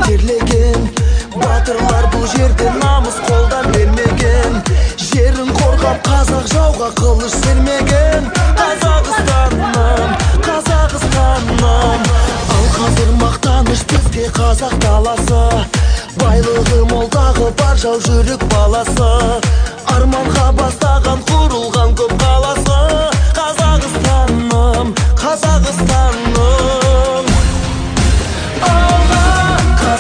терлеген. Батырлар бұл жерде намыс қолдан бермеген. Жерін қорғап қазақ жауға қылыш сермеген. Қазақстаным, Қазақстаным. Ал қазір мақтаныш бізге қазақ даласы. Байлығы молдағы бар жау жүрек баласы. Арманға бастаған құрылған көп қаласы. Қазақстаным, Қазақстаным.